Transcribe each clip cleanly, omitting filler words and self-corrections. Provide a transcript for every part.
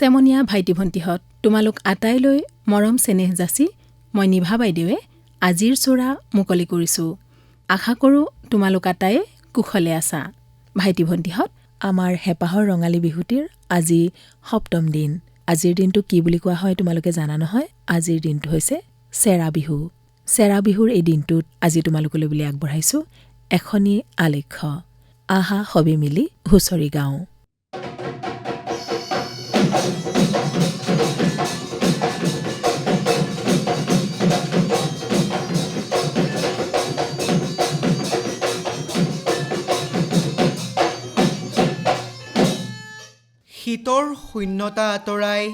চেমনীয়া ভাইটি ভণ্টিহঁত, তোমালোক আটাইলৈ মৰম চেনেহ যাচি মই নিভা বাইদেৱে আজিৰ চোৰা মুকলি কৰিছোঁ। আশা কৰোঁ তোমালোক আটায়ে কুশলে আছা। ভাইটি ভণ্টিহঁত, আমাৰ হেঁপাহৰ ৰঙালী বিহুটিৰ আজি ৭ম দিন। আজিৰ দিনটো কি বুলি কোৱা হয় তোমালোকে জানা নহয়? আজিৰ দিনটো হৈছে চেৰা বিহু। চেৰা বিহুৰ এই দিনটোত আজি তোমালোকলৈ বুলি আগবঢ়াইছোঁ এখনি আলেখ্য। আহা সবে মিলি হুঁচৰি গাওঁ। শীতৰ শূন্যতা আঁতৰাই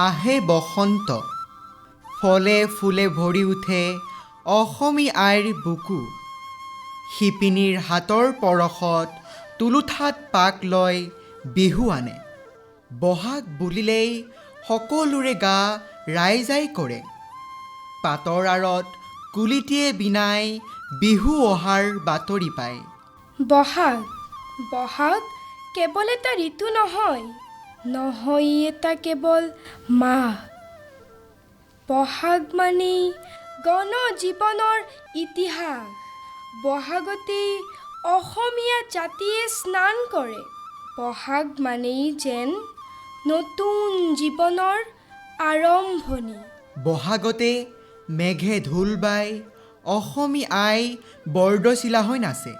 আহে বসন্ত, ফলে ফুলে ভৰি উঠে অসমী আইৰ বুকু। শিপিনীৰ হাতৰ পৰশত তুলুঠাত পাক লয় বিহু আনে, বহাগ বুলিলেই সকলোৰে গা ৰাইজাই কৰে। পাতৰ আঁৰত কুলিটিয়ে বিনাই বিহু অহাৰ বাতৰি পায়। বহাগ কেৱল এটা ঋতু নহয় এটা কেৱল মাহ। বহাগ মানেই গণ জীৱনৰ ইতিহাস। বহাগতেই অসমীয়া জাতিয়ে স্নান কৰে। বহাগ মানেই যেন নতুন জীৱনৰ আৰম্ভণি। বহাগতে মেঘে ঢোল বাই অসমী আই বৰদৈচিলা হৈ নাচে।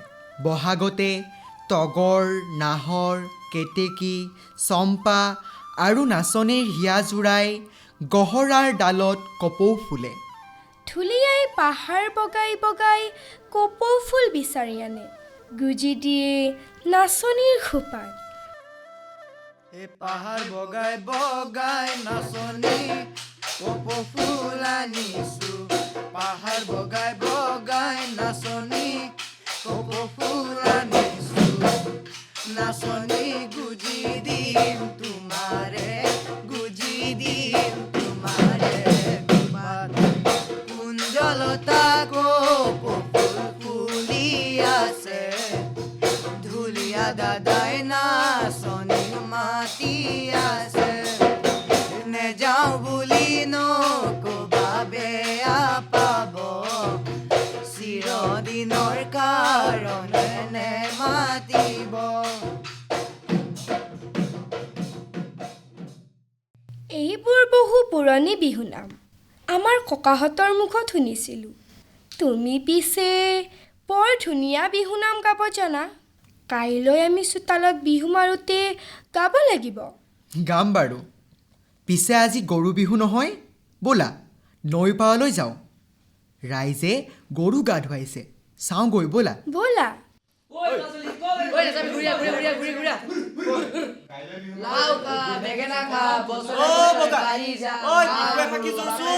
বহাগতে তগৰ, নাহৰ, কেতেকী, চম্পা আৰু নাচনীৰ হিয়া জোৰাই গহৰাৰ ডালত কপৌ ফুলে। ঢুলীয়াই পাহাৰ বগাই বগাই কপৌ ফুল বিচাৰি আনে, গুজি দিয়ে নাচনীৰ খোপাত। পাহাৰ বগাই বগাই নাচনী কপৌ ফুল আনিছো, পাহাৰ বগাই বগাই নাচনী কপৌ ফুল আনিছো, নাচনী গুজি দিম তোমাৰে, গুজি দিম তোমাৰে তোমার কুঞ্জলতা কপৌ ফুল ফুলি আছে, ঢুলীয়া দাদাই নাচনী মাতি আছে, নেযাওঁ বুলি নকবা বেয়া পাব, চিৰদিনৰ কাৰণে নেমাতিব। এইবোৰ বহু পুৰণি বিহুনাম, আমাৰ ককাহঁতৰ মুখত শুনিছিলোঁ। তুমি পিছে বৰ ধুনীয়া বিহুনাম গাব জানা। কাইলৈ আমি চোতালত বিহু মাৰোঁতে গাব লাগিব। গাম বাৰু। পিছে আজি গৰু বিহু নহয়, ব'লা নৈ পাৰলৈ যাওঁ। ৰাইজে গৰু গা ধুৱাইছে, চাওঁগৈ ব'লা। ব'লা। লাও খা বেঙেনা খা বছৰে বাঢ়ি যা,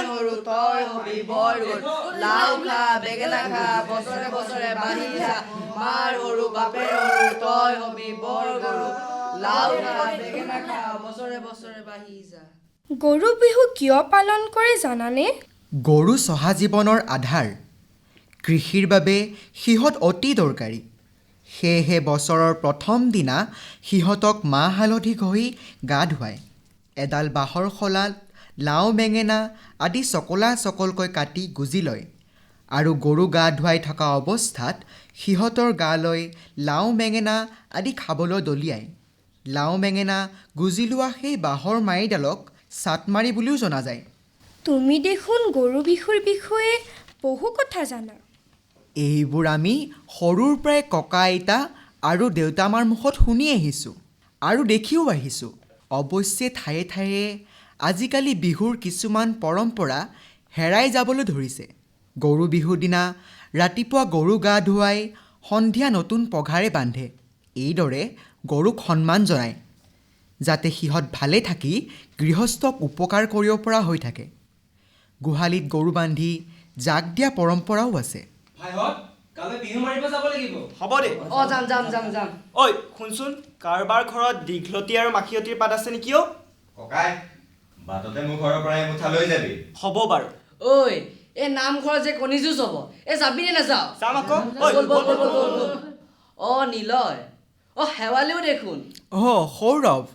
সৰু তই হবি বৰ গৰু। লাও খা বেঙেনা খা বছৰে বছৰে বাঢ়ি যা, মাৰ সৰু বাপেৰ সৰু তই হবি বৰ গৰু। লাও খা বেঙেনা খা বছৰে বছৰে বাঢ়ি যা। গৰু বিহু কিয় পালন কৰে জানানে? গৰু চহা জীৱনৰ আধাৰ। কৃষিৰ বাবে সিহঁত অতি দৰকাৰী। সেয়েহে বছৰৰ প্ৰথম দিনা সিহঁতক মাহ হালধি ঘঁহি গা ধুৱায়। এডাল বাঁহৰ শলাত লাও বেঙেনা আদি চকলা চকলকৈ কাটি গুজি লয় আৰু গৰু গা ধুৱাই থকা অৱস্থাত সিহঁতৰ গালৈ লাও বেঙেনা আদি খাবলৈ দলিয়ায়। লাও বেঙেনা গুজি লোৱা সেই বাঁহৰ মাৰিডালক চাটমাৰি বুলিও জনা যায়। তুমি দেখোন গৰু বিহুৰ বিষয়ে বহু কথা জানা। এইবোৰ আমি সৰুৰ পৰাই ককা আইতা আৰু দেউতামাৰ মুখত শুনি আহিছোঁ আৰু দেখিও আহিছোঁ। অৱশ্যে ঠায়ে ঠায়ে আজিকালি বিহুৰ কিছুমান পৰম্পৰা হেৰাই যাবলৈ ধৰিছে। গৰু বিহুৰ দিনা ৰাতিপুৱা গৰু গা ধুৱাই সন্ধিয়া নতুন পঘাৰে বান্ধে। এইদৰে গৰুক সন্মান জনায়, যাতে সিহঁত ভালে থাকি গৃহস্থক উপকাৰ কৰিব পৰা হৈ থাকে। গোহালিত গৰু বান্ধি জাক দিয়া পৰম্পৰাও আছে। ভাইহঁত, কাইলৈ বিহু মাৰিব যাব লাগিব। হ'ব দে। যাম। ঐ শুনচোন, কাৰোবাৰ ঘৰত দীঘলতি আৰু মাখিয়তিৰ পাত আছে নেকি? ককাই, বাটতে মোৰ ঘৰৰ পৰা এমুঠা লৈ যাবি। হ'ব বাৰু। ঐ এই নামঘৰত যে কণী যুঁজ হ'ব, এই যাবি নে নাযাওঁ? যাম আকৌ। অ নিলয়, অ শেৱালিও দেখোন। সৌৰভ,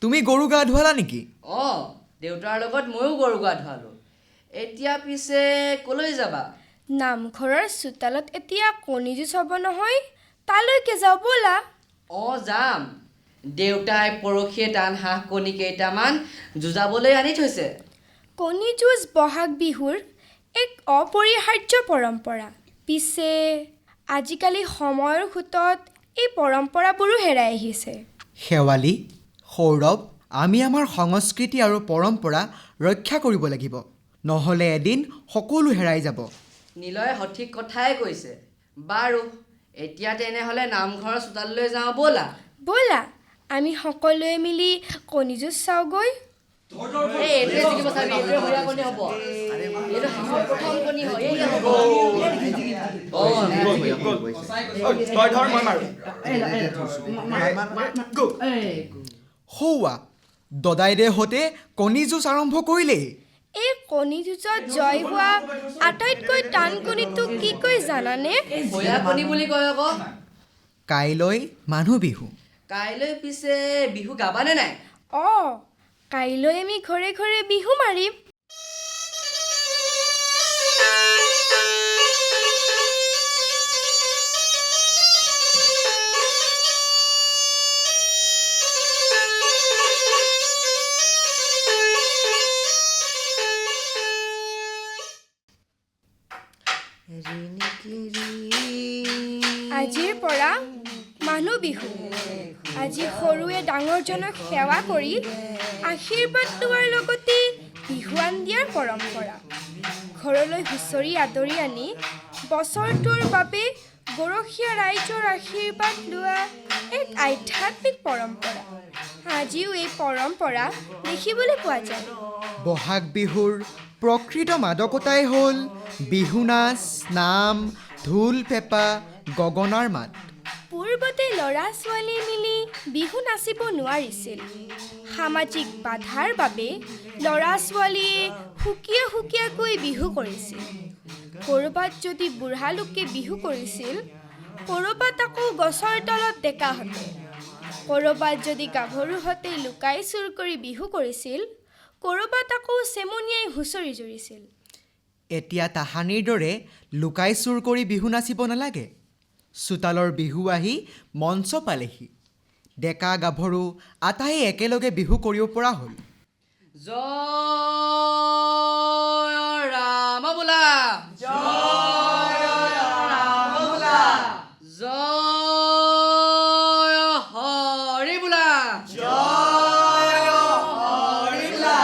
তুমি গৰু গা ধুৱালা নেকি? অঁ দেউতাৰ লগত ময়ো গৰু গা ধুৱালোঁ। এতিয়া পিছে ক'লৈ যাবা? নামঘৰৰ চোতালত এতিয়া কণী যুঁজ হ'ব নহয়, তালৈকে যাওঁ ব'লা। অঁ যাম। দেউতাই পৰহিয়ে টান হাঁহ কণী কেইটামান যুঁজাবলৈ আনি থৈছে। কণী যুঁজ বহাগ বিহুৰ এক অপৰিহাৰ্য পৰম্পৰা। পিছে আজিকালি সময়ৰ সোঁতত এই পৰম্পৰাবোৰো হেৰাই আহিছে। শেৱালি, সৌৰভ, আমি আমাৰ সংস্কৃতি আৰু পৰম্পৰা ৰক্ষা কৰিব লাগিব, নহ'লে এদিন সকলো হেৰাই যাব। নিলয়ে সঠিক কথাই কৈছে। বাৰু এতিয়া তেনেহ'লে নামঘৰৰ চোতাললৈ যাওঁ ব'লা। ব'লা আমি সকলোৱে মিলি কণী যুঁজ চাওঁগৈ। এই এইটোৱে জিকিব চাবি, এইটোৱে ভূঞা কণী হ'ব। এইটো হাঁহৰ প্ৰথম কণী হয়, এইয়া হ'ব। তই ধৰ মই মাৰো। সৌৱা, দদাইদেউহঁতে কণী যুঁজ আৰম্ভ কৰিলেই। এই কণী যুঁজত জয় হোৱা আটাইতকৈ টান কণীটো কি কয় জানানে? ভূঞা কণী বুলি কয় আকৌ। কাইলৈ মানুহ বিহু। কাইলৈ পিছে বিহু গাবানে নাই? অঁ কাইলৈ আমি ঘৰে ঘৰে বিহু মাৰিম। আজিৰ পৰা মানুহ বিহু। আজি সৰুৱে ডাঙৰজনক সেৱা কৰি আশীৰ্বাদ লোৱাৰ লগতে বিহুৱান দিয়াৰ পৰম্পৰা। ঘৰলৈ হুঁচৰি আদৰি আনি বছৰটোৰ বাবে গৰখীয়া ৰাইজৰ আশীৰ্বাদ লোৱা এক আধ্যাত্মিক পৰম্পৰা। আজিও এই পৰম্পৰা দেখিবলৈ পোৱা যায়। বহাগ বিহুৰ প্ৰকৃত মাদকতাই হ'ল বিহু নাচ, নাম, ঢোল পেঁপা, গগনাৰ মাত। পূৰ্বতে ল'ৰা ছোৱালী মিলি বিহু নাচিব নোৱাৰিছিল। সামাজিক বাধাৰ বাবে ল'ৰা ছোৱালীয়ে সুকীয়া সুকীয়াকৈ বিহু কৰিছিল। ক'ৰবাত যদি বুঢ়া লোকে বিহু কৰিছিল, ক'ৰবাত আকৌ গছৰ তলত ডেকাহঁতে। ক'ৰবাত যদি গাভৰুহঁতে লুকাই চুৰ কৰি বিহু কৰিছিল, ক'ৰবাত আকৌ চেমনীয়াই হুঁচৰি জুৰিছিল। এতিয়া তাহানিৰ দৰে লুকাই চুৰ কৰি বিহু নাচিব নালাগে। চোতালৰ বিহু আহি মঞ্চ পালেহি। ডেকা গাভৰু আটাইয়ে একেলগে বিহু কৰিব পৰা হ'ল। জয় ৰাম বোলা। জয় ৰাম বোলা। জয় হৰি বোলা। জয় হৰি বোলা।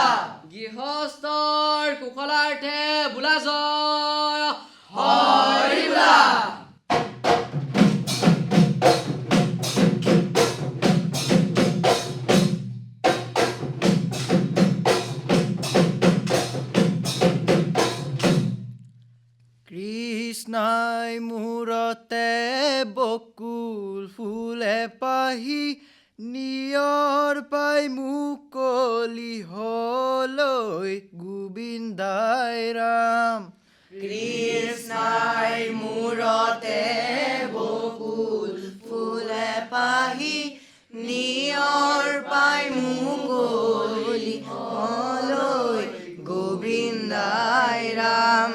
গৃহস্থৰ কুশলাৰ্থে বোলা জয় হৰি বোলা। কৃষ্ণাই মূৰতে বকুল ফুলে পাহি নিয়ৰ পাই মুকলি হলৈ গোবিন্দাই ৰাম। কৃষ্ণাই মূৰতে বকুল ফুলে পাহি নিয়ৰ পাই মুকলি হলৈ গোবিন্দাই ৰাম।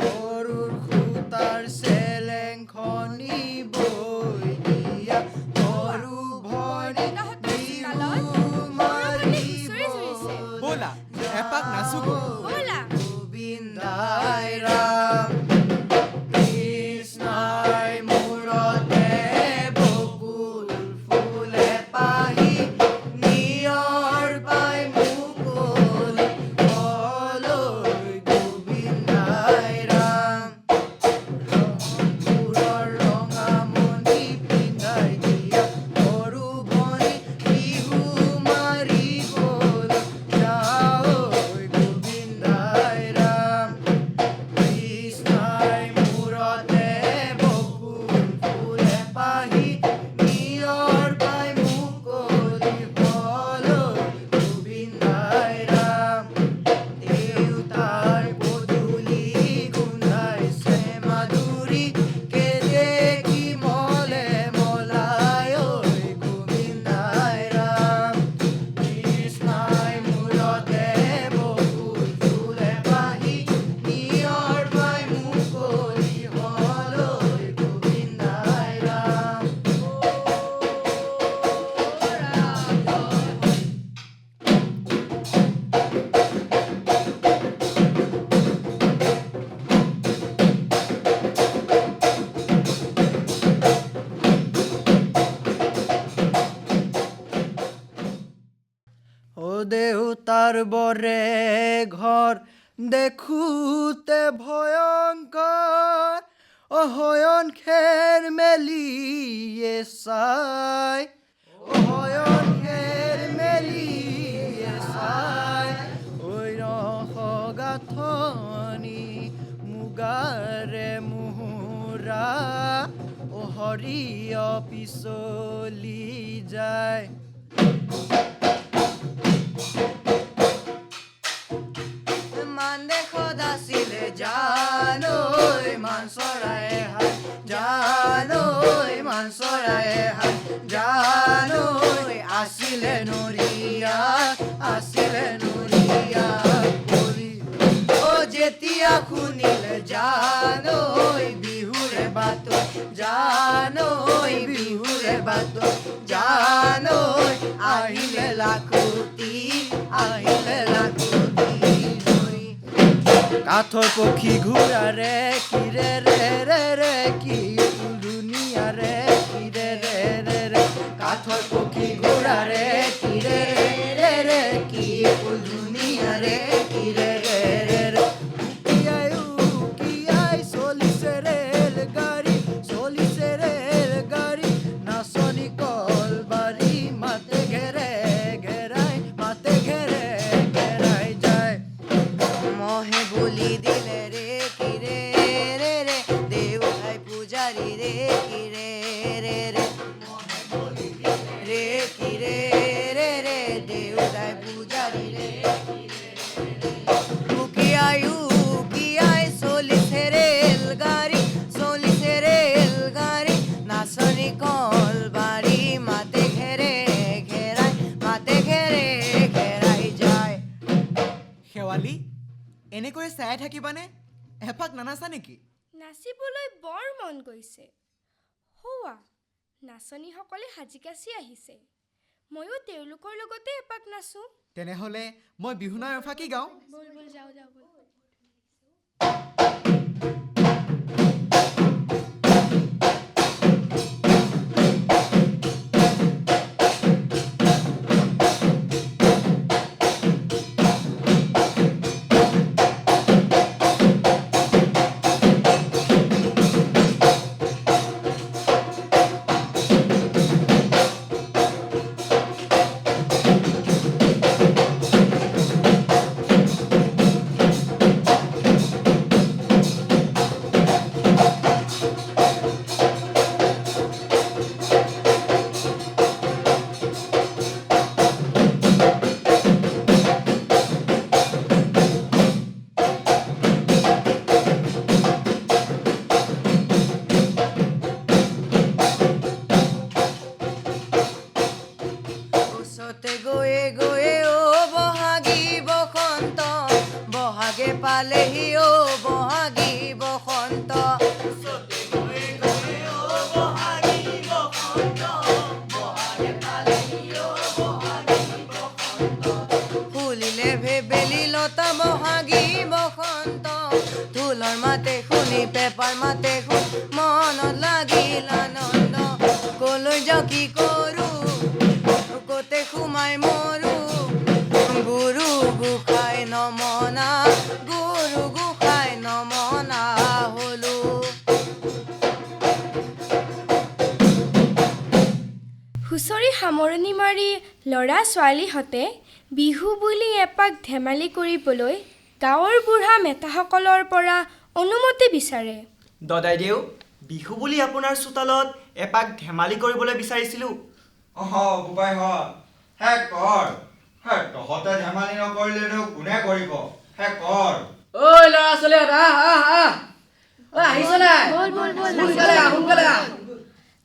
সৰুৰ সূতাৰ চেলেংখনি বৈ দিয়া সৰু ভনী বিহু মাৰিব ব'লা এপাক নাচোগৈ। ব'লা গোবিন্দাই ৰাম। কৃষ্ণাই মূৰতে বকুল ফুলে পাহি নিয়ৰ পাই মুকলি হলৈ গোবিন্দাই ৰাম। ৰংপুৰৰ ৰঙামণি পিন্ধাই দিয়া সৰু ভনী বিহু মাৰিবলৈ যাওঁ গোবিন্দাই ৰাম। বৰে ঘৰ দেখোতে ভয়ংকৰ অহয়ন খেৰ মেলিয়ে চাই অহয়ন খেৰ মেলিয়ে চাই ঐ ৰসগাথনি মুগাৰে মুহুৰা হৰিয় পিছলি যায় মান দেখত আছিলে জানৈ মান চৰায়ে হাত জানৈ মান চৰায়ে হাত জানৈ আছিলে নৰিয়াত কৰি অ যেতিয়া শুনিলে জানৈ বিহুৰে বাতৰি জানৈ বিহুৰে বাতৰি জানৈ আহিলে লাখুটি কাঠৰ পক্ষী ঘূৰাৰে কিৰে ৰে কি দুনিয়াৰে কিৰে ৰে কাঠৰ পক্ষী ঘূৰাৰে কিৰে ৰে কি দুনিয়াৰে কিৰে ৰে কিয়াই চলিছে ৰেল গাড়ী নাচনি কলবাৰী মাতে ঘেৰাই যায় মহে বলি দিলে ৰে কিৰে ৰে দেউতাই পূজাৰী ৰে কিৰে ৰে মহে বলি দিলে ৰে কিৰে ৰে দেউতাই পূজাৰী ৰে কিয়াই চলিছে ৰেল গাড়ী নাচনি কলবাৰী মাতে ঘেৰাই যায় শেৱালি এনেকৈ চাই থাকিবানে এপাক নানাচা নেকি নাচিবলৈ বৰ মন গৈছে হোৱা নাচনীসকলে সাজি কাচি আহিছে ময়ো তেওঁলোকৰ লগতে এপাক নাচোঁ তেনেহ'লে মই বিহুনাম এফাকি গাওঁ বল যাওঁ বল পালেহি ও বহাগী বসন্ত ফুলিলে ভেবেলি লতা বহাগী বসন্ত ঢোলৰ মাতে শুনি পেপাৰ মাতে শুনি মনত লাগিল আনন্দ কলৈ যাওঁ কি কৰোঁ কতে সোমাই মৰো গুৰু গোসাঁই নমনা হলো হুঁচৰি সামৰণি মাৰি ল'ৰা ছোৱালীহঁতে বিহু বুলি এপাক ধেমালি কৰিবলৈ গাঁৱৰ বুঢ়া মেথাসকলৰ পৰা অনুমতি বিচাৰে দদাইদেউ বিহু বুলি আপোনাৰ চোতালত এপাক ধেমালি কৰিবলৈ বিচাৰিছিলোঁ বোপাই হে কৰ হে তহঁতে ধেমালি নকৰিলেনো কোনে কৰিব হে কৰ ঐ ল'ৰা ছোৱালীহঁত আহিছ নাই সোনকালে আহ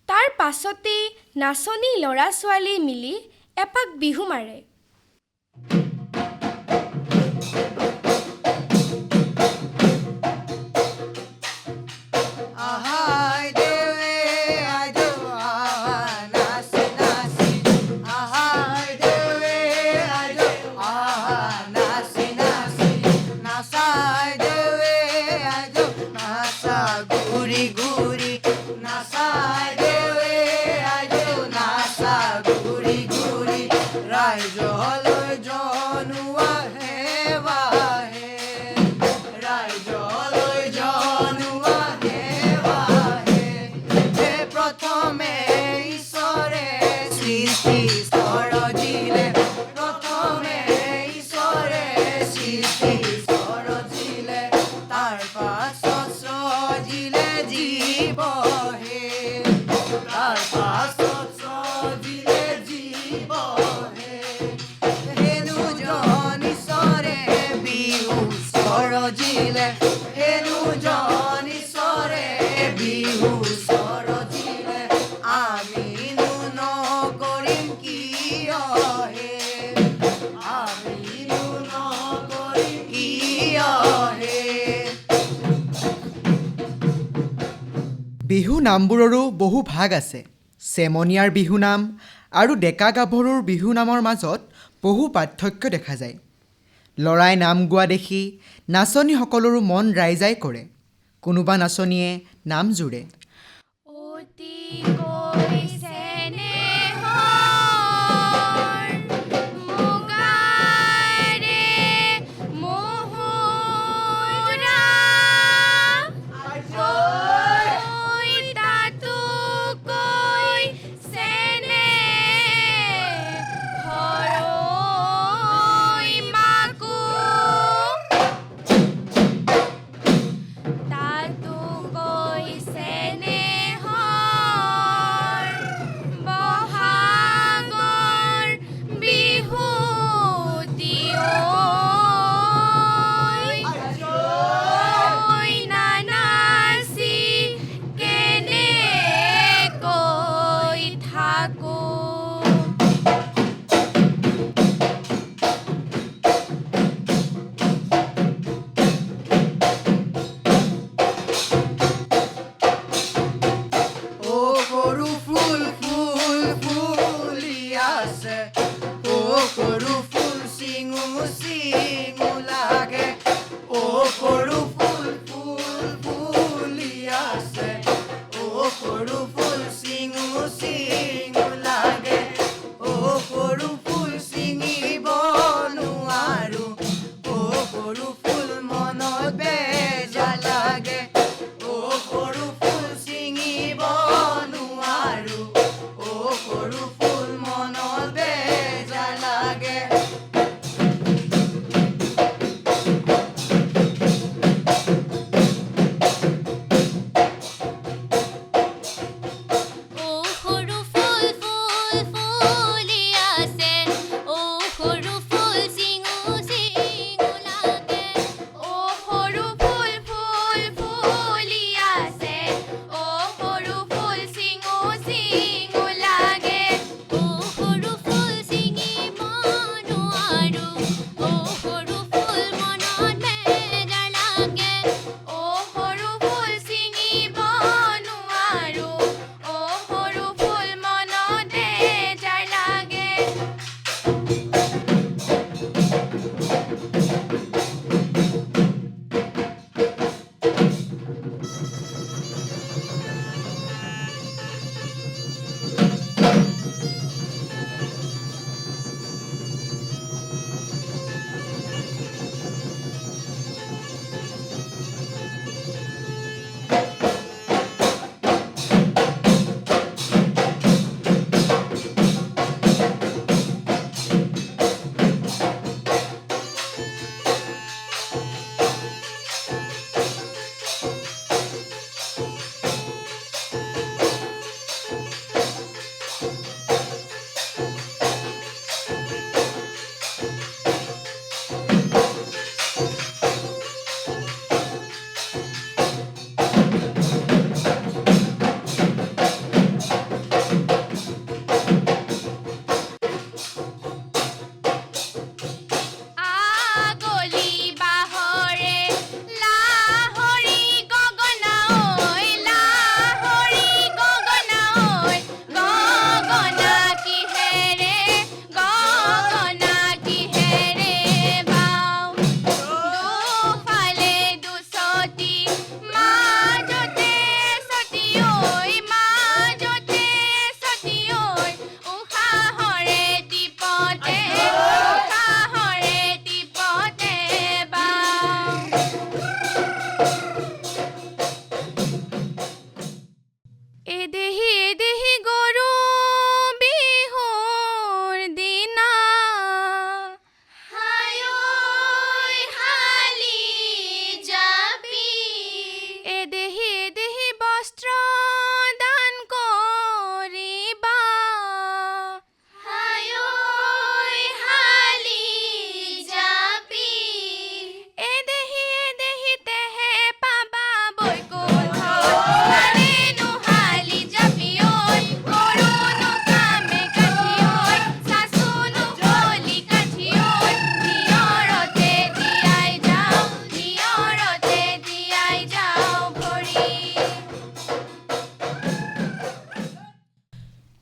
তাৰ পাছতেই নাচনী ল'ৰা ছোৱালী মিলি এপাক বিহু মাৰে ৰাইজ তাৰ পাছত সজিলে জীৱহে তাৰ পাছত সজিলে জীৱহে হেনো জন ঈশ্বৰে বিহু সৰজিলে হেনো জন ঈশ্বৰে বিহু সৰজিলে আমিনো নকৰিম কিয়হে আমিনো নকৰিম কিয়হে বিহু নামবোৰৰো বহু ভাগ আছে। চেমনীয়াৰ বিহুনাম আৰু ডেকা গাভৰুৰ বিহুনামৰ মাজত বহু পাৰ্থক্য দেখা যায়। ল'ৰাই নাম গোৱা দেখি নাচনীসকলৰো মন ৰাইজাই কৰে। কোনোবা নাচনীয়ে নাম জোৰে। অতিকৈ চেনেহৰ মুগাৰে মহুৰা ঐ তাতোকৈ চেনেহৰ ঐ মাকো তাতোকৈ চেনেহৰ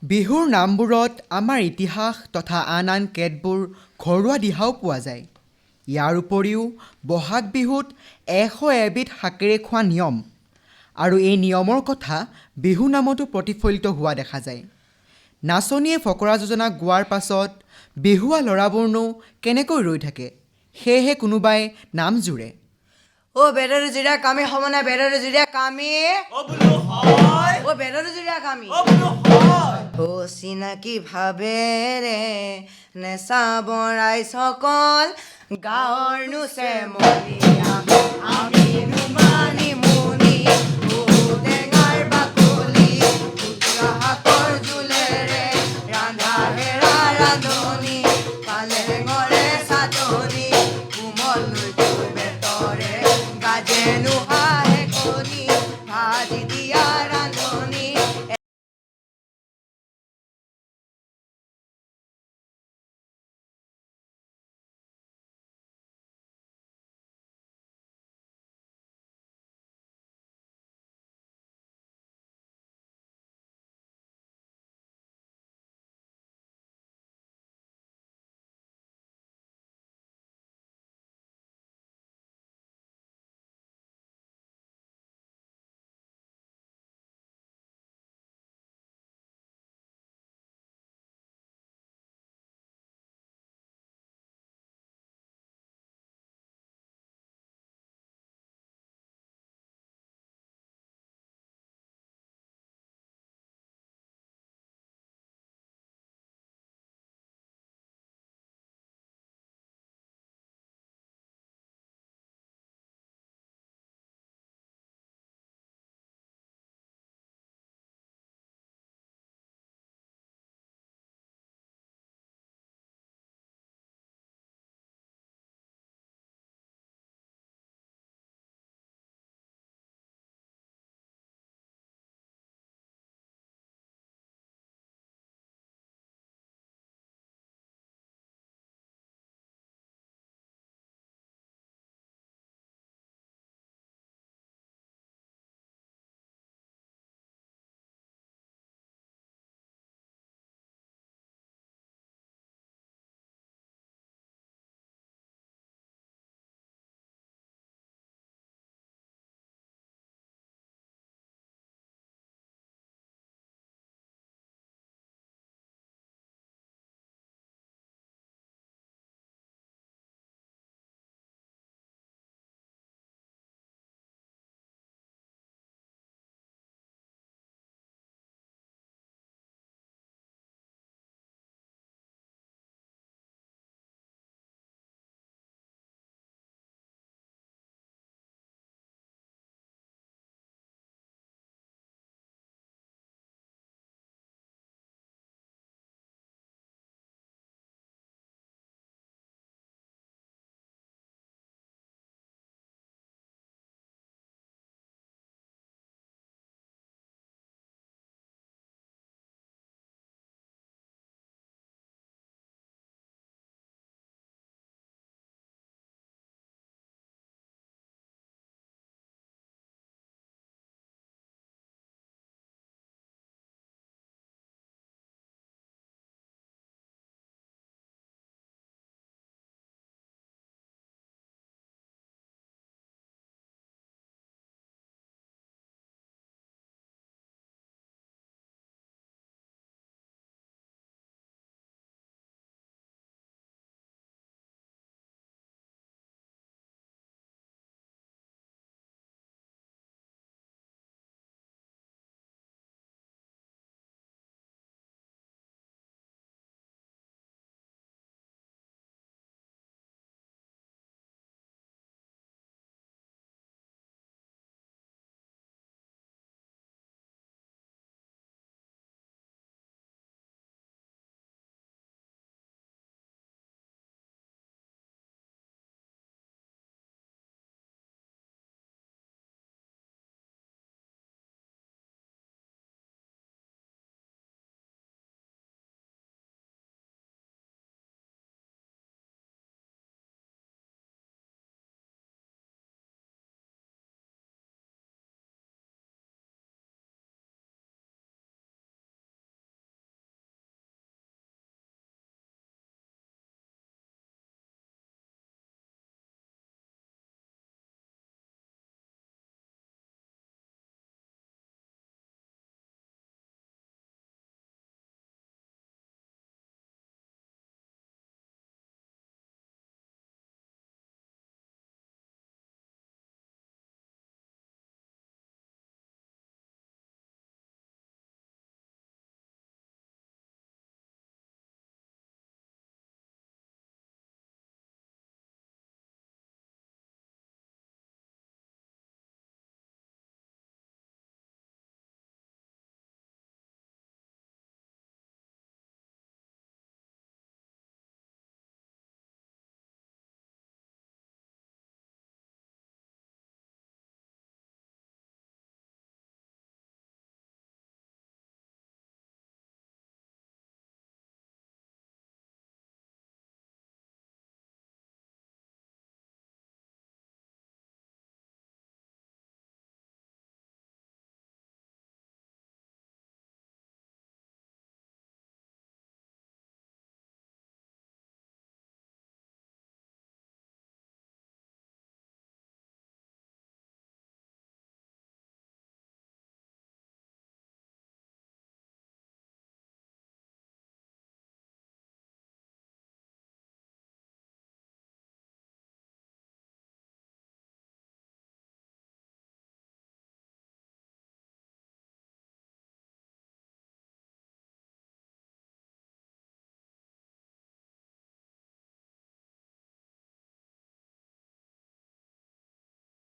বিহুৰ নামবোৰত আমাৰ ইতিহাস তথা আন আন কেতবোৰ ঘৰুৱা দিহাও পোৱা যায়। ইয়াৰ উপৰিও বহাগ বিহুত 100 এবিধ শাকেৰে খোৱা নিয়ম আৰু এই নিয়মৰ কথা বিহু নামতো প্ৰতিফলিত হোৱা দেখা যায়। নাচনীয়ে ফকৰা যোজনা গোৱাৰ পাছত বিহুৱা ল'ৰাবোৰনো কেনেকৈ ৰৈ থাকে, সেয়েহে কোনোবাই নাম জোৰে। অ' বেদৰ জিৰা কামি হ'ব নাই, বেদৰ জিৰা কামি, অ বোলো হয়, অ' বেদৰ জিৰা কামি, অ বোলো হয়। অ' চিনাকি ভাৱেৰে নেচা বৰাই সকল গাঁৱৰ নোচে মৰিয়া, আমি